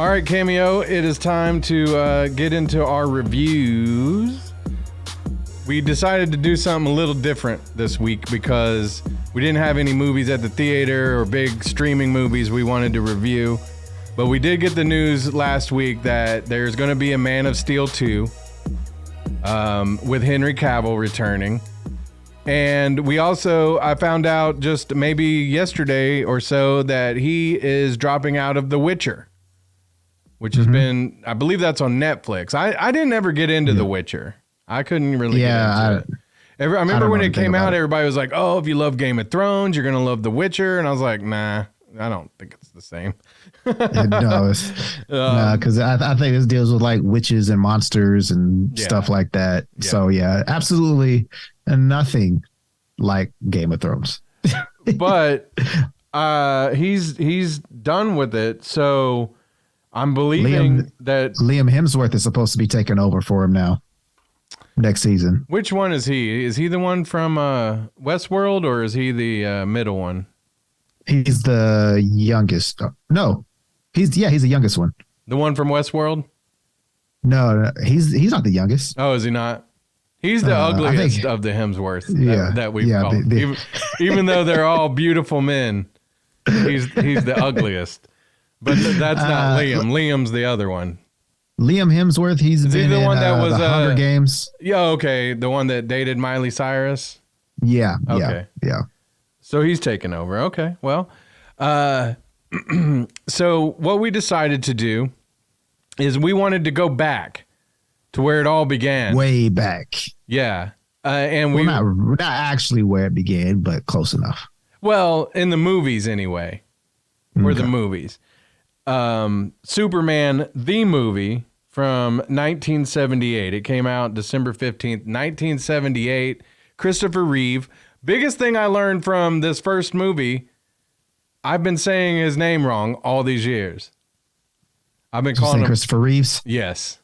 All right, Cameo, it is time to get into our reviews. We decided to do something a little different this week because we didn't have any movies at the theater or big streaming movies we wanted to review. But we did get the news last week that there's going to be a Man of Steel 2 with Henry Cavill returning. And we also, I found out just maybe yesterday or so that he is dropping out of The Witcher, which has been, I believe that's on Netflix. I didn't ever get into The Witcher. I couldn't really get into it. I remember when it came out, everybody was like, oh, if you love Game of Thrones, you're going to love The Witcher. And I was like, nah, I don't think it's the same. No, it's because I think this deals with like witches and monsters and stuff like that. Yeah. So yeah, absolutely nothing like Game of Thrones. But he's done with it. So I'm believing that Liam Hemsworth is supposed to be taking over for him now next season. Which one is he? Is he the one from Westworld, or is he the middle one? He's the youngest. No, he's the youngest one. The one from Westworld? No, he's not the youngest. Oh, is he not? He's the ugliest of the Hemsworths that we've called. Even though they're all beautiful men, he's the ugliest. But that's not Liam. Liam's the other one. Liam Hemsworth, he's been the one that was the Hunger Games. Yeah, okay. The one that dated Miley Cyrus? Yeah. Okay. Yeah. So he's taken over. Okay. Well, so what we decided to do is we wanted to go back to where it all began. Way back. Yeah. And we're not actually where it began, but close enough. Well, in the movies anyway. Or the movies. Superman, the movie from 1978. It came out December 15th, 1978. Christopher Reeve. Biggest thing I learned from this first movie, I've been saying his name wrong all these years. I've been calling him Christopher Reeves. Yes.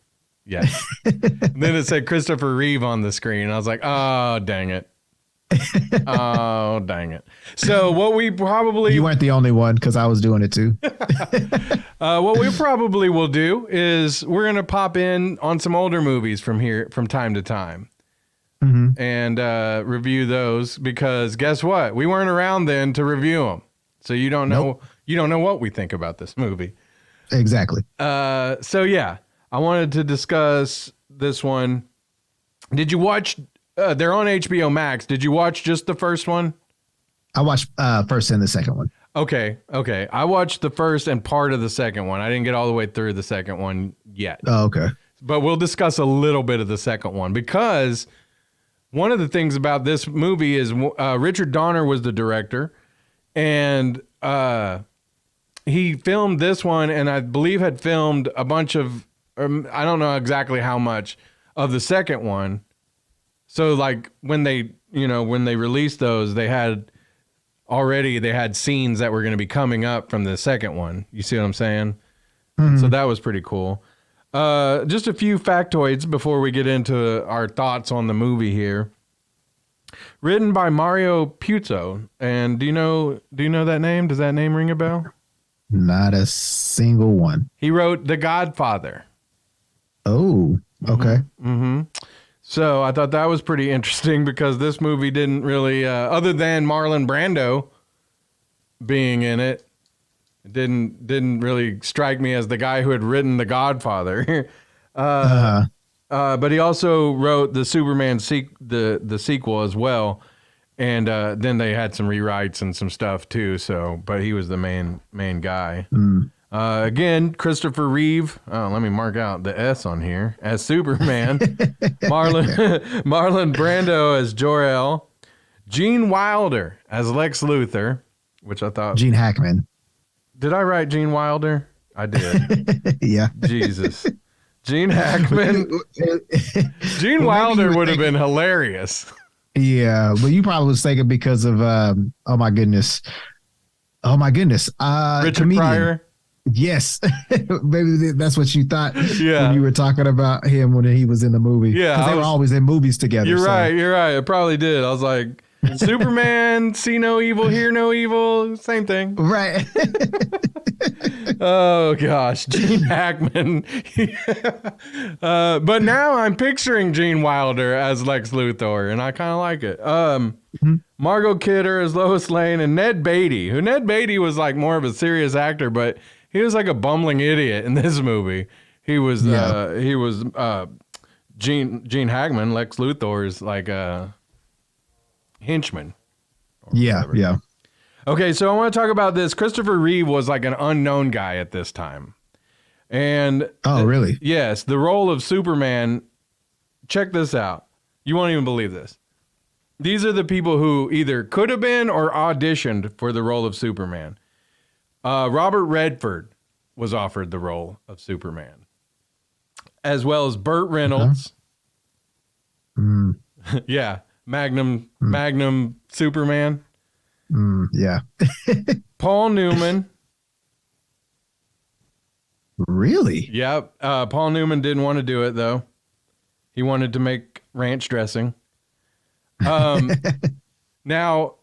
Then it said Christopher Reeve on the screen. I was like, oh, dang it. Oh, dang it. So what we probably... You weren't the only one because I was doing it too. What we probably will do is we're going to pop in on some older movies from time to time. And review those because guess what? We weren't around then to review them. So you don't know what we think about this movie. Exactly. So yeah, I wanted to discuss this one. Did you watch they're on HBO Max. Did you watch just the first one? I watched first and the second one. Okay. I watched the first and part of the second one. I didn't get all the way through the second one yet. Oh, okay. But we'll discuss a little bit of the second one because one of the things about this movie is Richard Donner was the director, and he filmed this one, and I believe had filmed a bunch of, I don't know exactly how much of the second one. So like when they released those, they had scenes that were going to be coming up from the second one. You see what I'm saying? So that was pretty cool. Just a few factoids before we get into our thoughts on the movie here. Written by Mario Puzo. And do you know that name? Does that name ring a bell? Not a single one. He wrote The Godfather. Oh, okay. So I thought that was pretty interesting because this movie didn't really, other than Marlon Brando being in it, didn't really strike me as the guy who had written The Godfather. But he also wrote the Superman the sequel as well, and then they had some rewrites and some stuff too. So, but he was the main guy. Again, Christopher Reeve. Oh, let me mark out the S on here as Superman. Marlon Brando as Jor-El. Gene Wilder as Lex Luthor, which I thought Gene Hackman. Did I write Gene Wilder? I did. Yeah. Jesus. Gene Hackman. Gene Wilder would have been hilarious. Yeah, but you probably was thinking because of oh my goodness. Richard comedian. Pryor. Yes, maybe that's what you thought when you were talking about him when he was in the movie. Yeah, because they were always in movies together. You're right. I probably did. I was like, Superman, see no evil, hear no evil, same thing. Right. Oh gosh, Gene Hackman. But now I'm picturing Gene Wilder as Lex Luthor, and I kind of like it. Margot Kidder as Lois Lane, and Ned Beatty, who Ned Beatty was like more of a serious actor, but he was like a bumbling idiot in this movie. He was Gene Hackman, Lex Luthor's like a henchman. Yeah. Okay, so I want to talk about this. Christopher Reeve was like an unknown guy at this time. And really? Yes, the role of Superman. Check this out. You won't even believe this. These are the people who either could have been or auditioned for the role of Superman. Robert Redford was offered the role of Superman, as well as Burt Reynolds. Yeah, Magnum Superman. Yeah. Paul Newman. Really? Yep. Paul Newman didn't want to do it, though. He wanted to make ranch dressing. Now,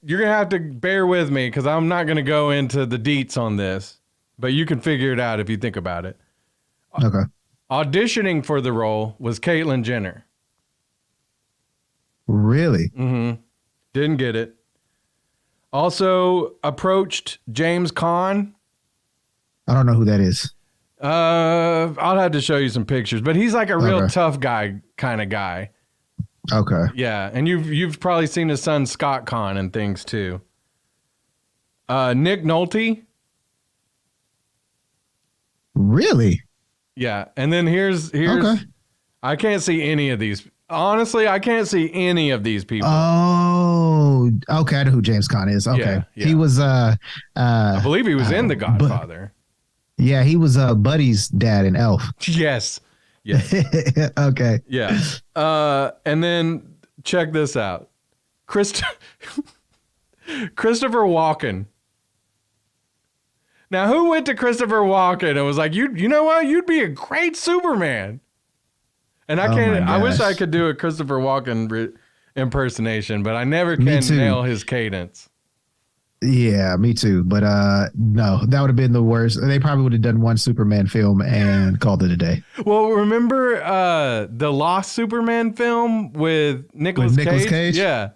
you're going to have to bear with me because I'm not going to go into the deets on this, but you can figure it out if you think about it. Okay. Auditioning for the role was Caitlyn Jenner. Really? Mm-hmm. Didn't get it. Also approached James Caan. I don't know who that is. I'll have to show you some pictures, but he's like a real tough guy kind of guy. Okay. Yeah, and you've probably seen his son Scott Caan and things too. Nick Nolte. Really? Yeah, and then here's okay. I can't see any of these. Honestly, I can't see any of these people. Oh, okay. I know who James Caan is. Okay. Yeah. He was I believe he was in The Godfather. Yeah, he was Buddy's dad in Elf. Yes. Okay. Yeah. And then check this out. Christopher Walken. Now, who went to Christopher Walken and was like, you know what? You'd be a great Superman. And I wish I could do a Christopher Walken impersonation, but I never can nail his cadence. Yeah, me too. But no, that would have been the worst. They probably would have done one Superman film and called it a day. Well, remember the Lost Superman film with Nicolas Cage? Yeah.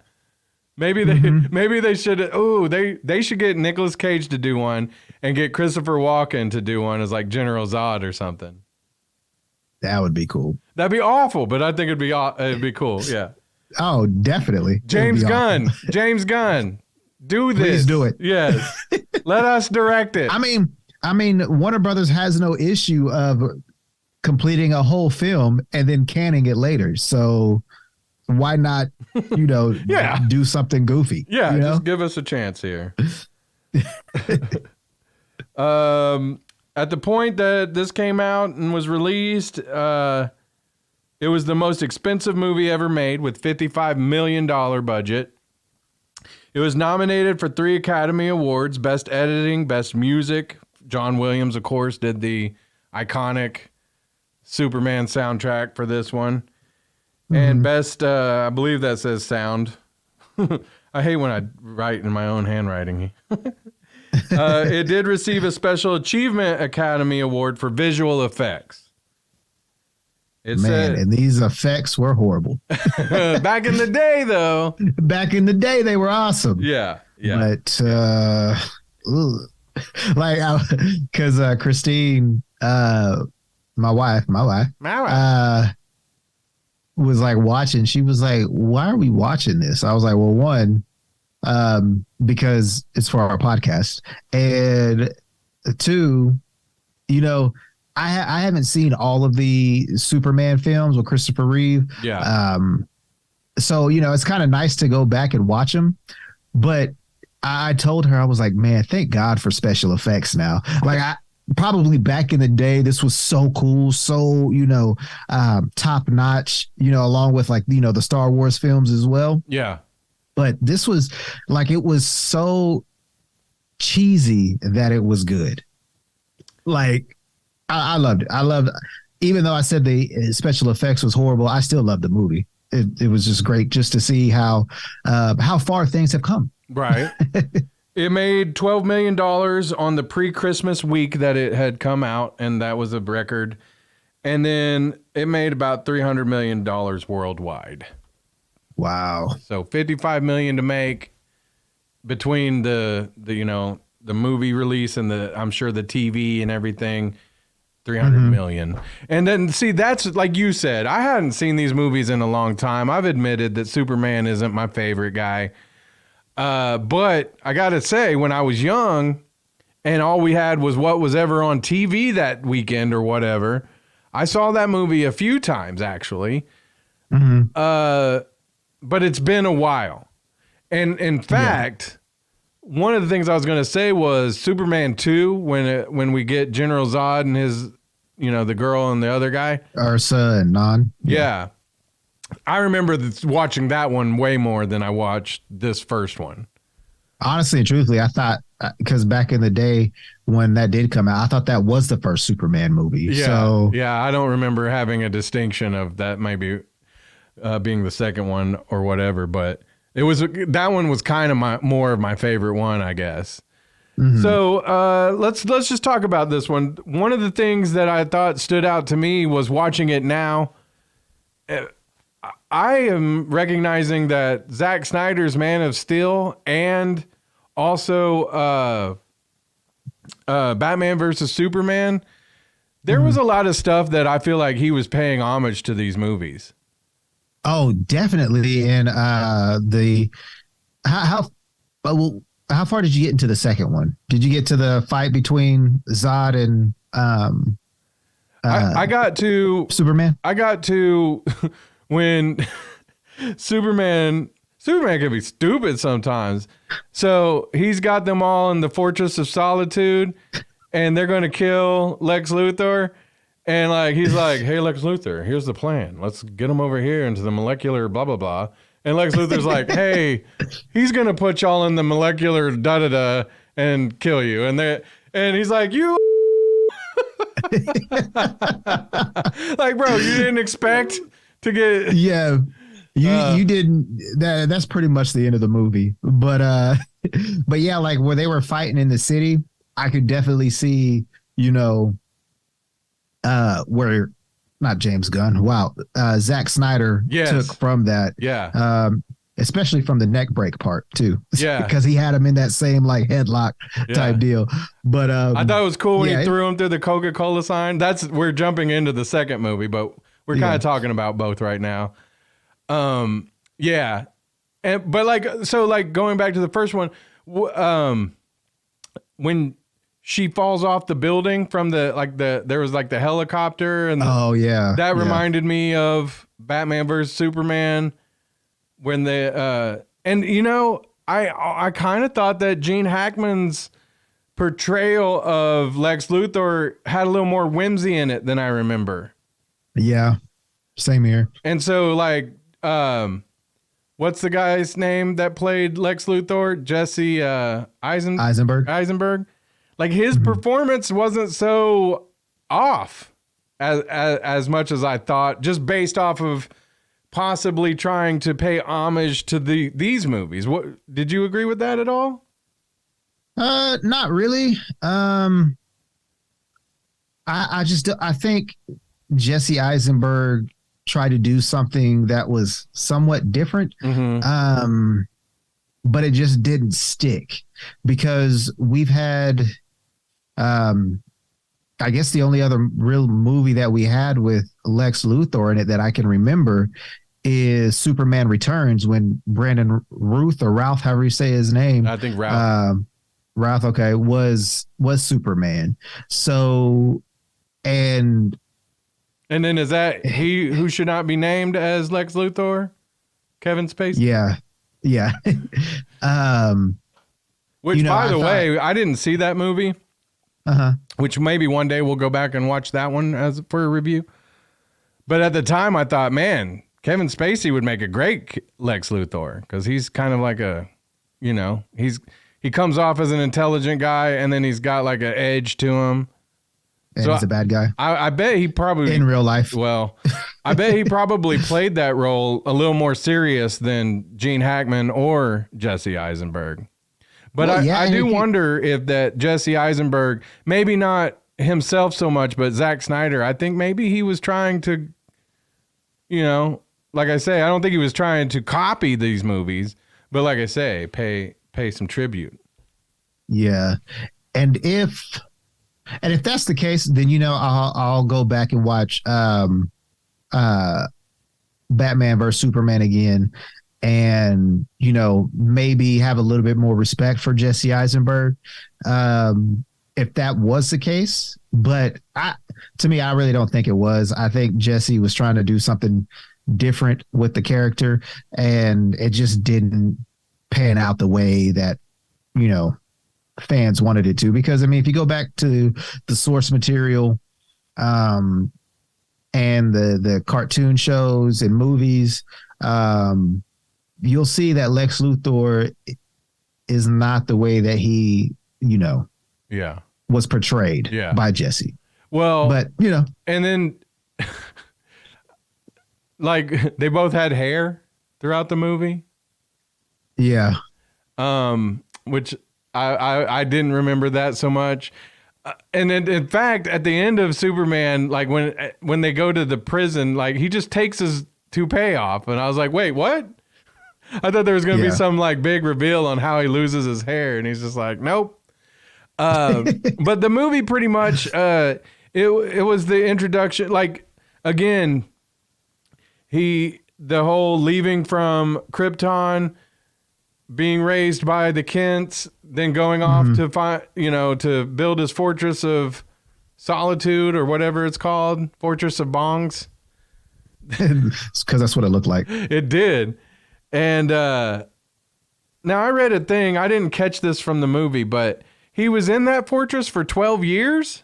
Maybe they should. Oh, they should get Nicolas Cage to do one and get Christopher Walken to do one as like General Zod or something. That would be cool. That'd be awful, but I think it'd be cool. Yeah. Oh, definitely. James Gunn. Do this. Please do it. Yes. Let us direct it. I mean, Warner Brothers has no issue of completing a whole film and then canning it later. So why not, do something goofy? Yeah, just give us a chance here. At the point that this came out and was released, it was the most expensive movie ever made with $55 million budget. It was nominated for 3 Academy Awards, Best Editing, Best Music. John Williams, of course, did the iconic Superman soundtrack for this one. Mm-hmm. And Best, I believe that says Sound. I hate when I write in my own handwriting. It did receive a Special Achievement Academy Award for visual effects. And these effects were horrible. Back in the day, though. Back in the day, they were awesome. Yeah. But, because Christine, my wife, was like watching. She was like, "Why are we watching this?" I was like, "Well, one, because it's for our podcast, and 2, I haven't seen all of the Superman films with Christopher Reeve. Yeah. So, it's kind of nice to go back and watch them. But I told her, I was like, man, thank God for special effects now. Like, probably back in the day, this was so cool, so, top notch, along with like, the Star Wars films as well. Yeah. But this was like, it was so cheesy that it was good. Like, I loved it. Even though I said the special effects was horrible, I still loved the movie. It was just great just to see how far things have come. Right. It made $12 million on the pre-Christmas week that it had come out, and that was a record. And then it made about $300 million worldwide. Wow. So $55 million to make between the movie release and I'm sure the TV and everything. 300 million. And then see, that's like you said, I hadn't seen these movies in a long time. I've admitted that Superman isn't my favorite guy. But I got to say, when I was young and all we had was what was ever on TV that weekend or whatever, I saw that movie a few times actually. But it's been a while. And in fact, one of the things I was going to say was Superman 2, when we get General Zod and his, the girl and the other guy. Ursa and Non. Yeah. I remember watching that one way more than I watched this first one. Honestly and truthfully, I thought, because back in the day when that did come out, I thought that was the first Superman movie. Yeah. So, yeah, I don't remember having a distinction of that maybe being the second one or whatever, but that one was kind of more of my favorite one, I guess. So let's just talk about this one. One of the things that I thought stood out to me was watching it now. I am recognizing that Zack Snyder's Man of Steel and also Batman versus Superman, there was a lot of stuff that I feel like he was paying homage to these movies. Oh, definitely. And how far did you get into the second one? Did you get to the fight between Zod and I got to Superman? I got to when Superman can be stupid sometimes. So he's got them all in the Fortress of Solitude and they're going to kill Lex Luthor. And like, he's like, hey, Lex Luthor, here's the plan. Let's get him over here into the molecular blah, blah, blah. And Lex Luthor's like, hey, he's going to put y'all in the molecular da-da-da and kill you. And he's like, you like, bro, you didn't expect to get. Yeah. You didn't. That's pretty much the end of the movie. But yeah, like where they were fighting in the city, I could definitely see, where not James Gunn. Wow. Zack Snyder took from that. Yeah. Especially from the neck break part too. Yeah. Because he had him in that same like headlock type deal. But I thought it was cool when he threw him through the Coca-Cola sign. We're jumping into the second movie, but we're kind of talking about both right now. Yeah. But like going back to the first one, when she falls off the building from there was like the helicopter and that reminded me of Batman versus Superman when I kind of thought that Gene Hackman's portrayal of Lex Luthor had a little more whimsy in it than I remember. Yeah. Same here. And so like, what's the guy's name that played Lex Luthor? Jesse Eisenberg. Like his performance wasn't so off as much as I thought, just based off of possibly trying to pay homage to these movies. What did you agree with that at all? Not really. I think Jesse Eisenberg tried to do something that was somewhat different. But it just didn't stick because we've had, I guess the only other real movie that we had with Lex Luthor in it that I can remember is Superman Returns, when Brandon Routh or Ralph, however you say his name. I think Ralph. Ralph, okay, was Superman. So, and then is that he who should not be named as Lex Luthor? Kevin Spacey? Yeah. Which, by the way, I didn't see that movie. Which maybe one day we'll go back and watch that one for a review. But at the time, I thought, man, Kevin Spacey would make a great Lex Luthor because he's kind of like he comes off as an intelligent guy and then he's got like an edge to him. And he's a bad guy. I bet he probably in real life. Well, I bet he probably played that role a little more serious than Gene Hackman or Jesse Eisenberg. But I do wonder if that Jesse Eisenberg, maybe not himself so much, but Zack Snyder, I think maybe he was trying to, like I say, I don't think he was trying to copy these movies, but like I say, pay some tribute. Yeah. And if that's the case, then, I'll go back and watch Batman versus Superman again, and, maybe have a little bit more respect for Jesse Eisenberg. If that was the case, but to me, I really don't think it was. I think Jesse was trying to do something different with the character, and it just didn't pan out the way that, fans wanted it to. Because, if you go back to the source material, and the cartoon shows and movies, you'll see that Lex Luthor is not the way that he, was portrayed by Jesse. Well, but and then like they both had hair throughout the movie. Yeah. Which I didn't remember that so much. And in fact, at the end of Superman, like when they go to the prison, like he just takes his toupee off, and I was like, wait, what? I thought there was going to be some like big reveal on how he loses his hair, and he's just like, nope. But the movie pretty much, it was the introduction. Like again, the whole leaving from Krypton, being raised by the Kents, then going off to find, to build his fortress of solitude or whatever it's called, Fortress of Bongs. Because that's what it looked like. It did. And now I read a thing. I didn't catch this from the movie, but he was in that fortress for 12 years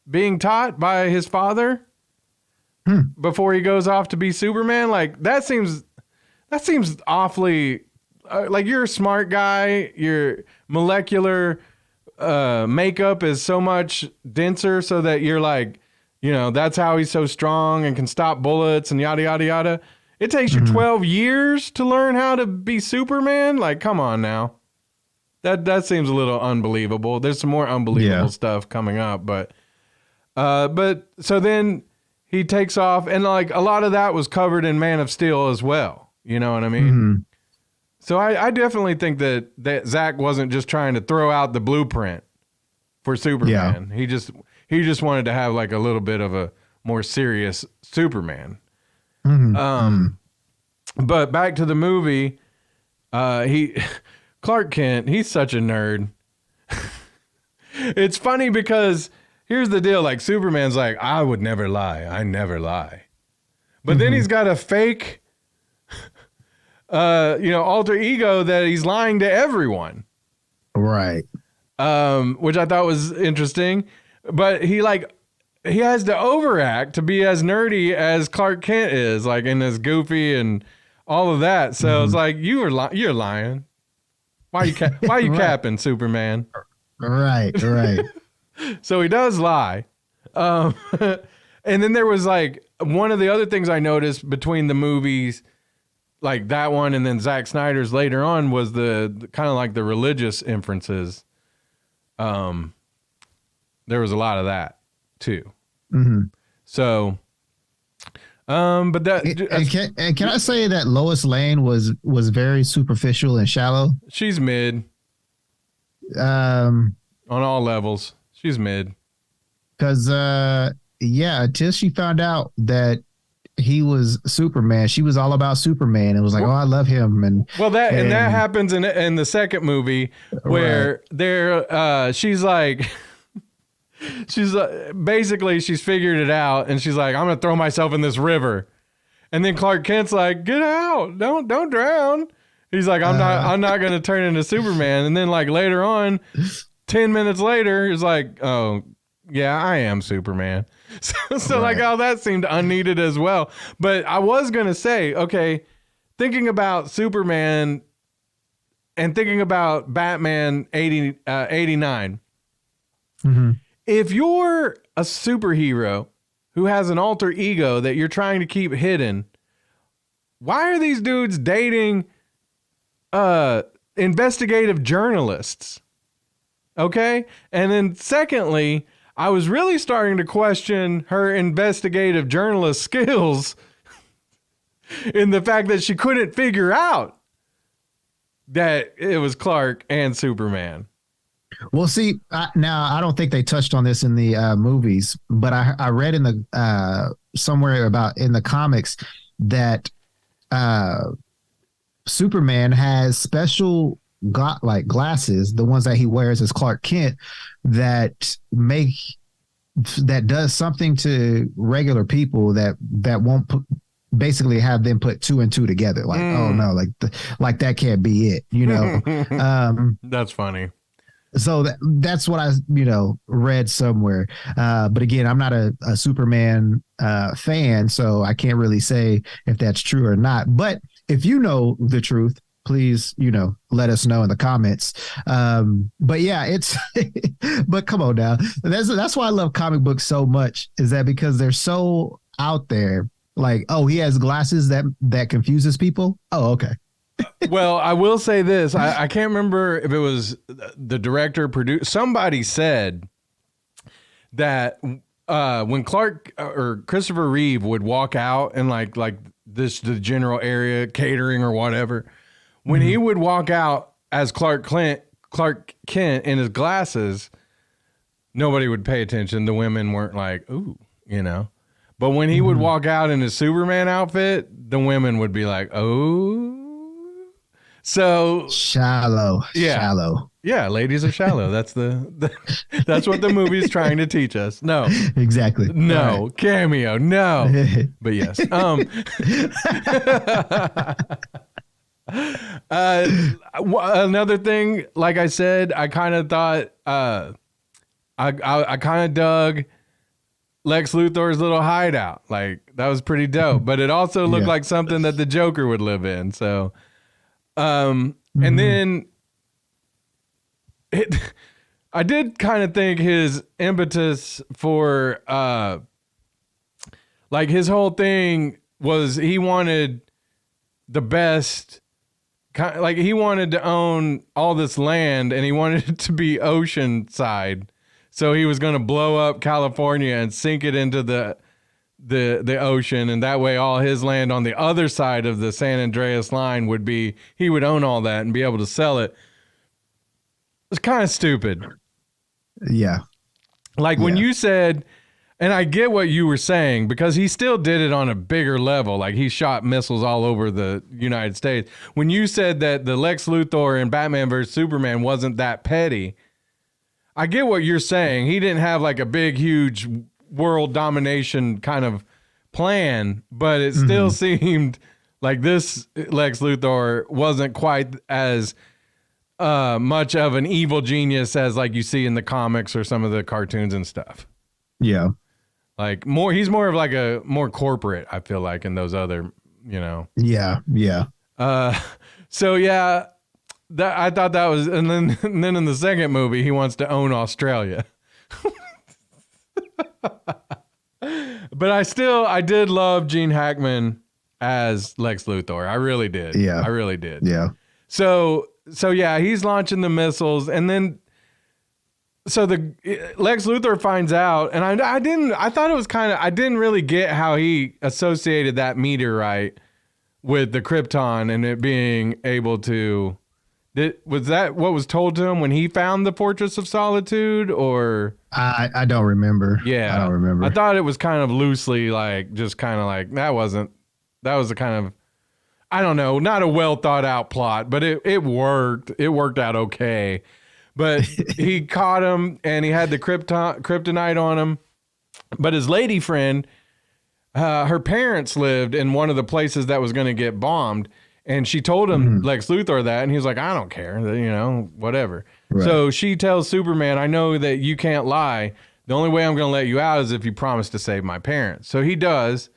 being taught by his father before he goes off to be Superman. Like that seems awfully like you're a smart guy. Your molecular makeup is so much denser so that you're like, that's how he's so strong and can stop bullets and yada, yada, yada. It takes you 12 years to learn how to be Superman. Like, come on now. That seems a little unbelievable. There's some more unbelievable stuff coming up, but so then he takes off, and like a lot of that was covered in Man of Steel as well. You know what I mean? So I definitely think that Zach wasn't just trying to throw out the blueprint for Superman. He just wanted to have like a little bit of a more serious Superman. But back to the movie, Clark Kent, he's such a nerd. It's funny because here's the deal, like Superman's like, I would never lie. I never lie. But then he's got a fake, alter ego that he's lying to everyone. Right. Which I thought was interesting, but he has to overact to be as nerdy as Clark Kent is, like, and as goofy and all of that. So it's like, you're lying. Why are you capping, Superman? Right. So he does lie. And then there was like one of the other things I noticed between the movies, like that one and then Zack Snyder's later on, was the kind of like the religious inferences. There was a lot of that too. So, but that and can I say that Lois Lane was very superficial and shallow? She's mid. On all levels, she's mid. Because until she found out that he was Superman, she was all about Superman. It was like, oh, I love him, and that happens in the second movie where she's like. She's basically she's figured it out, and she's like, I'm gonna throw myself in this river, and then Clark Kent's like, get out, don't drown. He's like, I'm not gonna turn into Superman, and then like later on, 10 minutes later, he's like, oh yeah, I am Superman. So like, oh, that seemed unneeded as well. But I was gonna say, okay, thinking about Superman and thinking about Batman 89. If you're a superhero who has an alter ego that you're trying to keep hidden, why are these dudes dating investigative journalists. Okay? And then secondly, I was really starting to question her investigative journalist skills in the fact that she couldn't figure out that it was Clark and Superman. Well, see, now I don't think they touched on this in the movies, but I read in the somewhere about in the comics that Superman has special glasses, the ones that he wears as Clark Kent, that does something to regular people that won't basically have them put two and two together. Like, oh no, like that can't be it, you know? That's funny. So that's what I, read somewhere. But again, I'm not a Superman fan, so I can't really say if that's true or not. But if you know the truth, please, let us know in the comments. But yeah, but come on now. That's why I love comic books so much, is that because they're so out there. Like, oh, he has glasses that confuses people. Oh, okay. Well, I will say this. I can't remember if it was the director, producer. Somebody said that when Clark or Christopher Reeve would walk out in like the general area, catering or whatever, when he would walk out as Clark Kent in his glasses, nobody would pay attention. The women weren't like, ooh, But when he would walk out in his Superman outfit, the women would be like, oh. So shallow. Yeah, ladies are shallow. That's that's what the movie's trying to teach us. No. Exactly. No. Right. Cameo. No. But yes. Another thing, like I said, I kind of thought I kind of dug Lex Luthor's little hideout. Like, that was pretty dope. But it also looked like something that the Joker would live in. So and then I did kind of think his impetus for like his whole thing was he wanted the best, like he wanted to own all this land and he wanted it to be oceanside. So he was going to blow up California and sink it into the ocean, and that way all his land on the other side of the San Andreas line he would own all that and be able to sell it. It's kind of stupid. Yeah. Like when you said, and I get what you were saying, because he still did it on a bigger level. Like he shot missiles all over the United States. When you said that the Lex Luthor in Batman vs. Superman wasn't that petty, I get what you're saying. He didn't have like a big, huge world domination kind of plan, but it still seemed like this Lex Luthor wasn't quite as much of an evil genius as like you see in the comics or some of the cartoons and stuff. Yeah. Like he's more of like a more corporate, I feel like, in those other, Yeah. So yeah, I thought that was, and then in the second movie, he wants to own Australia. But I did love Gene Hackman as Lex Luthor. I really did. Yeah. I really did. Yeah. So yeah, he's launching the missiles, and then so the Lex Luthor finds out, and I thought it was I didn't really get how he associated that meteorite with the Krypton and it being able to. Was that what was told to him when he found the Fortress of Solitude, or? I don't remember. Yeah. I don't remember. I thought it was kind of loosely like, just kind of like, that was a kind of, I don't know, not a well thought out plot, but it worked. It worked out okay. But he caught him and he had the kryptonite on him. But his lady friend, her parents lived in one of the places that was going to get bombed. And she told him, Lex Luthor, that, and he was like, I don't care, whatever. Right. So she tells Superman, I know that you can't lie. The only way I'm going to let you out is if you promise to save my parents. So he does.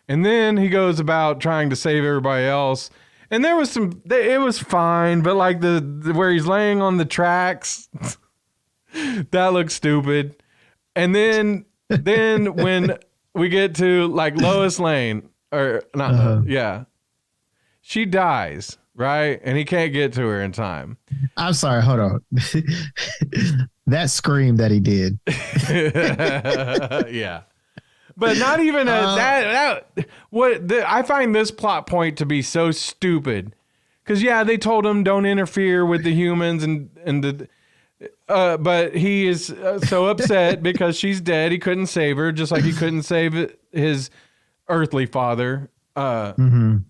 And then he goes about trying to save everybody else. And there was it was fine, but like the where he's laying on the tracks, that looks stupid. And then when we get to like Lois Lane, or not, yeah. She dies, right? And he can't get to her in time. I'm sorry. Hold on. That scream that he did. Yeah. But not even I find this plot point to be so stupid. Because, yeah, they told him don't interfere with the humans but he is so upset because she's dead. He couldn't save her, just like he couldn't save his earthly father. And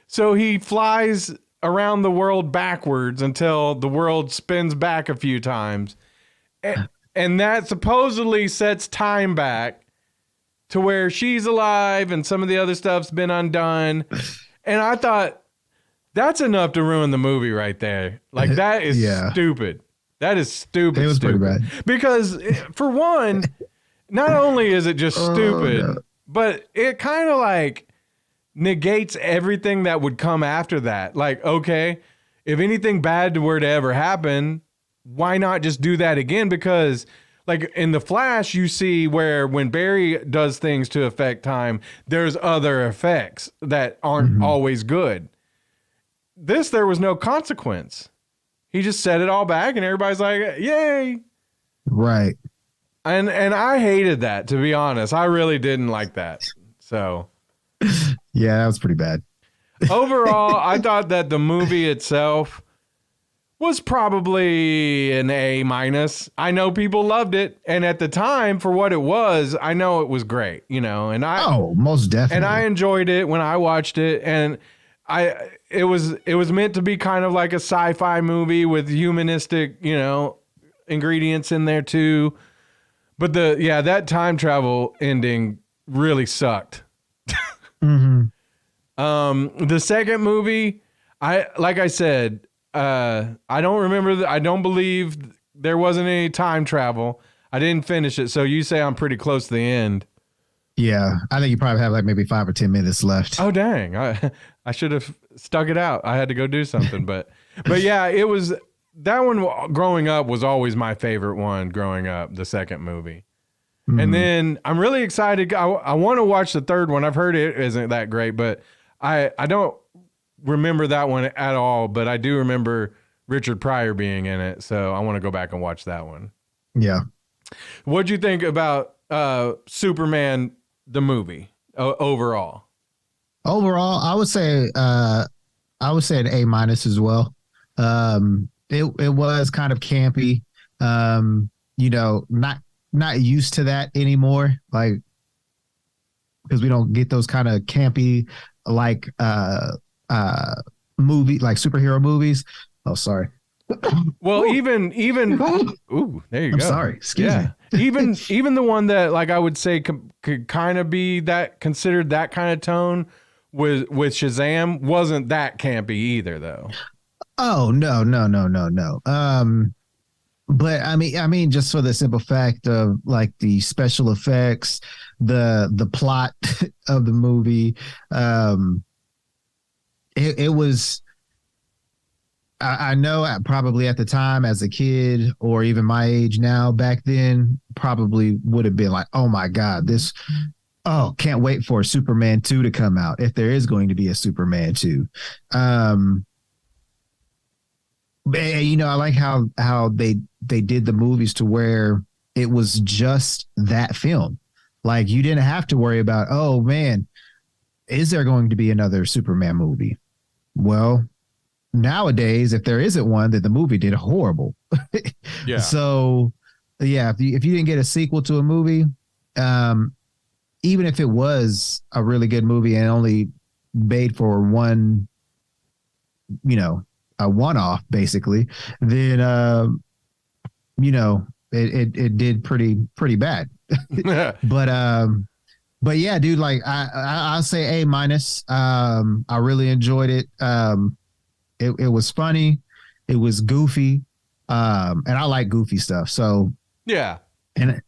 so he flies around the world backwards until the world spins back a few times. And that supposedly sets time back to where she's alive and some of the other stuff's been undone. And I thought, that's enough to ruin the movie right there. Like, that is stupid. That is stupid. It was stupid. pretty bad. Because, for one, not only is it just stupid, but it kind of like negates everything that would come after that. Like, okay, if anything bad were to ever happen, why not just do that again? Because, like, in The Flash, you see where when Barry does things to affect time, there's other effects that aren't always good. There was no consequence. He just set it all back and everybody's like, yay. Right. And I hated that, to be honest. I really didn't like that. So yeah, that was pretty bad. Overall, I thought that the movie itself was probably an A-. I know people loved it, and at the time, for what it was, I know it was great, and most definitely. And I enjoyed it when I watched it, and it was meant to be kind of like a sci-fi movie with humanistic, ingredients in there too. But that time travel ending really sucked. The second movie, like I said, I don't remember. I don't believe there wasn't any time travel. I didn't finish it. So you say I'm pretty close to the end. Yeah. I think you probably have like maybe 5 or 10 minutes left. Oh, dang. I should have stuck it out. I had to go do something, but yeah, it was that one growing up was always my favorite one growing up, the second movie. And then I'm really excited. I want to watch the third one. I've heard it isn't that great, but I don't remember that one at all, but I do remember Richard Pryor being in it. So I want to go back and watch that one. Yeah. What'd you think about Superman, the movie overall? Overall, I would say an A- as well. It was kind of campy. Not used to that anymore. Like, because we don't get those kind of campy like movie, like superhero movies. Oh, sorry. Well, even ooh, there you go. I'm sorry. Excuse me. even the one that, like, I would say could kind of be considered that kind of tone with Shazam wasn't that campy either, though. Oh, no. But I mean, just for the simple fact of like the special effects, the plot of the movie, it was. I know probably at the time as a kid or even my age now back then probably would have been like, oh my God, can't wait for Superman 2 to come out if there is going to be a Superman 2. I like how they did the movies to where it was just that film. Like, you didn't have to worry about, oh man, is there going to be another Superman movie? Well, nowadays, if there isn't one, then the movie did horrible. Yeah. So, yeah, if you didn't get a sequel to a movie, even if it was a really good movie and only made for one, a one-off, basically, then it did pretty bad. But yeah, dude, like I'll say A-. I really enjoyed it. It was funny. It was goofy. And I like goofy stuff. So yeah. And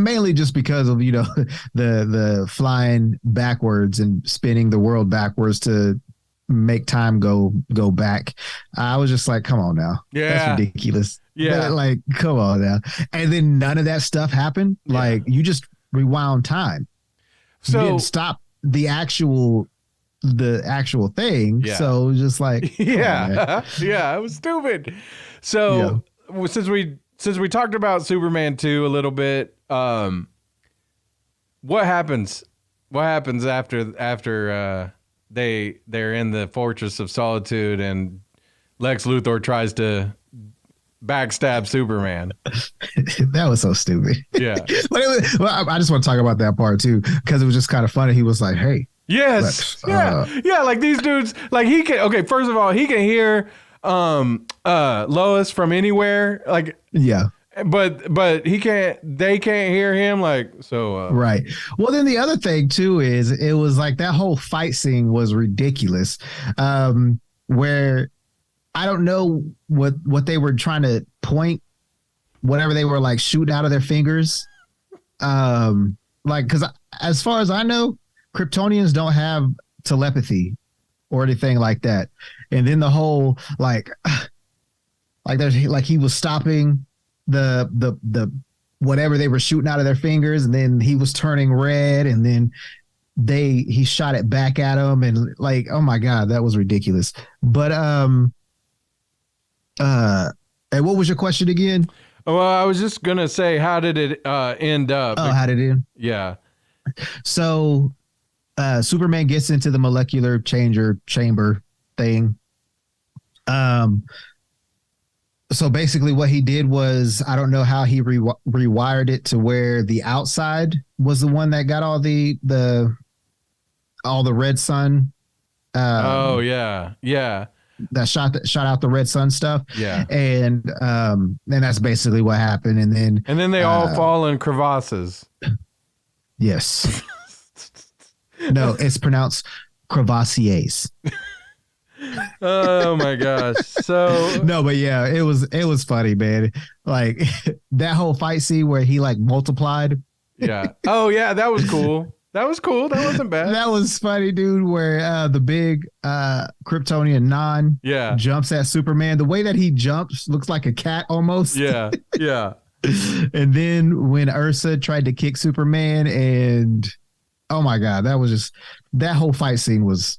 mainly just because of, the flying backwards and spinning the world backwards to make time go back. I was just like, come on now. Yeah. That's ridiculous. Yeah. Like, come on now. And then none of that stuff happened. Yeah. Like, you just rewound time. So you didn't stop the actual the actual thing. Yeah. So it was just like, yeah, yeah, it was stupid. So since we talked about Superman 2 a little bit, what happens? What happens after they're in the Fortress of Solitude and Lex Luthor tries to backstab Superman? That was so stupid. Yeah. Well, I just want to talk about that part too, because it was just kind of funny. He was like, "Hey, yes, yeah, like these dudes, like he can. Okay, first of all, he can hear Lois from anywhere, like yeah." But he can't. They can't hear him. Like so. Right. Well, then the other thing too is it was like that whole fight scene was ridiculous, where I don't know what they were trying to point, whatever they were like shooting out of their fingers. Like, because as far as I know, Kryptonians don't have telepathy or anything like that. And then the whole like there's like he was stopping the whatever they were shooting out of their fingers, and then he was turning red, and then he shot it back at him, and like, oh my God, that was ridiculous. But and what was your question again? Well, I was just gonna say, how did it end up? Oh, how did it end? Yeah. So Superman gets into the molecular chamber thing. So basically what he did was, I don't know how he rewired it to where the outside was the one that got all the red sun. Oh yeah. Yeah. That shot out the red sun stuff. Yeah. And that's basically what happened. And then they all fall in crevasses. Yes. No, it's pronounced crevassiers. Oh my gosh. So no, but yeah, it was funny, man. Like that whole fight scene where he like multiplied. Yeah. Oh yeah, that was cool. That was cool. That wasn't bad. That was funny, dude, where the big Kryptonian Non jumps at Superman. The way that he jumps looks like a cat almost. Yeah. Yeah. And then when Ursa tried to kick Superman, and oh my God, that whole fight scene was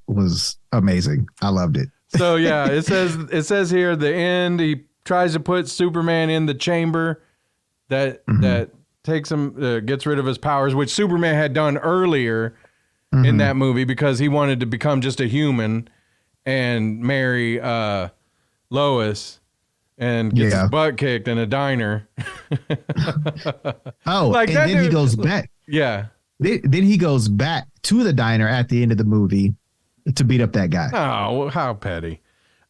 amazing. I loved it. So yeah, it says here at the end, he tries to put Superman in the chamber that takes him, gets rid of his powers, which Superman had done earlier in that movie because he wanted to become just a human and marry Lois and gets his butt kicked in a diner. Oh, like and then he goes back. Yeah. Then he goes back to the diner at the end of the movie to beat up that guy. Oh, how petty.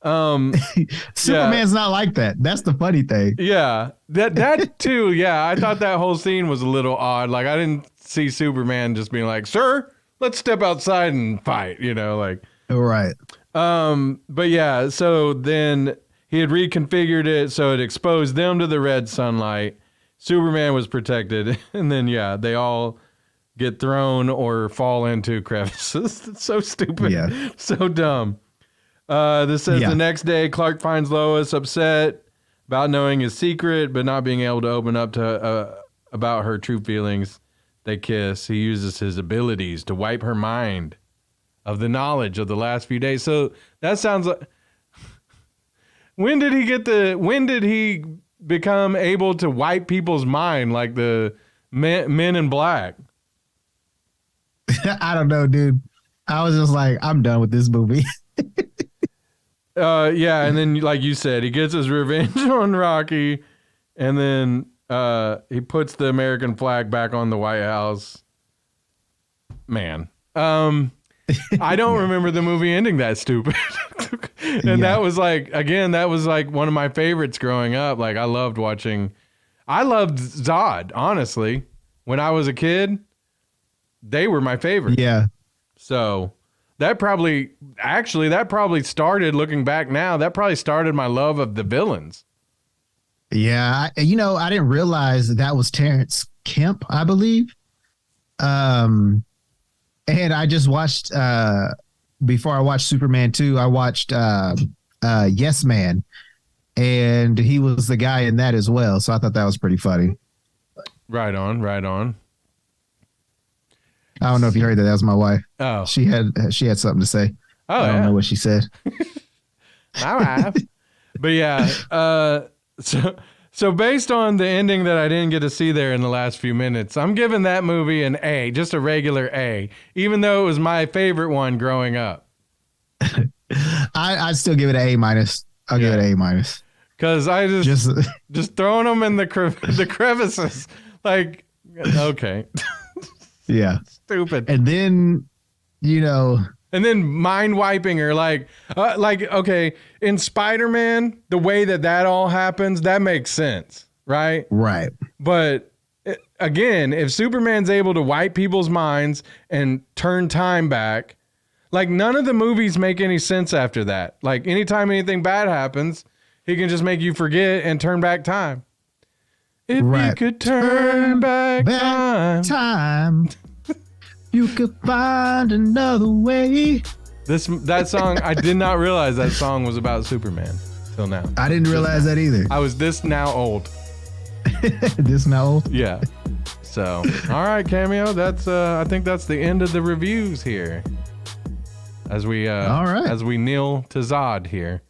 Superman's not like that. That's the funny thing. Yeah. That too, yeah. I thought that whole scene was a little odd. Like I didn't see Superman just being like, "Sir, let's step outside and fight," like. Right. But yeah, so then he had reconfigured it so it exposed them to the red sunlight. Superman was protected, and then they all get thrown or fall into crevices. It's so stupid. Yeah. So dumb. This says the next day, Clark finds Lois upset about knowing his secret, but not being able to open up to about her true feelings. They kiss. He uses his abilities to wipe her mind of the knowledge of the last few days. So that sounds like... When did he become able to wipe people's mind like the men in black? I don't know, dude. I was just like, I'm done with this movie. Yeah, and then like you said, he gets his revenge on Rocky, and then he puts the American flag back on the White House. Man. I don't remember the movie ending that stupid. And that was like one of my favorites growing up. Like I loved Zod, honestly. When I was a kid, they were my favorite. Yeah. So that probably started, looking back now, that probably started my love of the villains. Yeah. I didn't realize that was Terrence Kemp, I believe. And I just watched, before I watched Superman 2, I watched Yes Man, and he was the guy in that as well. So I thought that was pretty funny. Right on. I don't know if you heard that. That was my wife. Oh, she had something to say. Oh, I don't know what she said. All right. But yeah, so based on the ending that I didn't get to see there in the last few minutes, I'm giving that movie an A, just a regular A, even though it was my favorite one growing up. I'd still give it an A minus. I'll give it an A minus. Because I just throwing them in the crevices, like, okay. Yeah. Stupid. And then, and then mind wiping her, like, okay, in Spider-Man, the way that all happens, that makes sense, right? Right. But again, if Superman's able to wipe people's minds and turn time back, like, none of the movies make any sense after that. Like, anytime anything bad happens, he can just make you forget and turn back time. If you could turn back time, you could find another way. That song, I did not realize that song was about Superman till now. I didn't realize that either. I was this now old. This now old? Yeah. So, all right, Cameo. That's I think that's the end of the reviews here. As we all right. as we kneel to Zod here.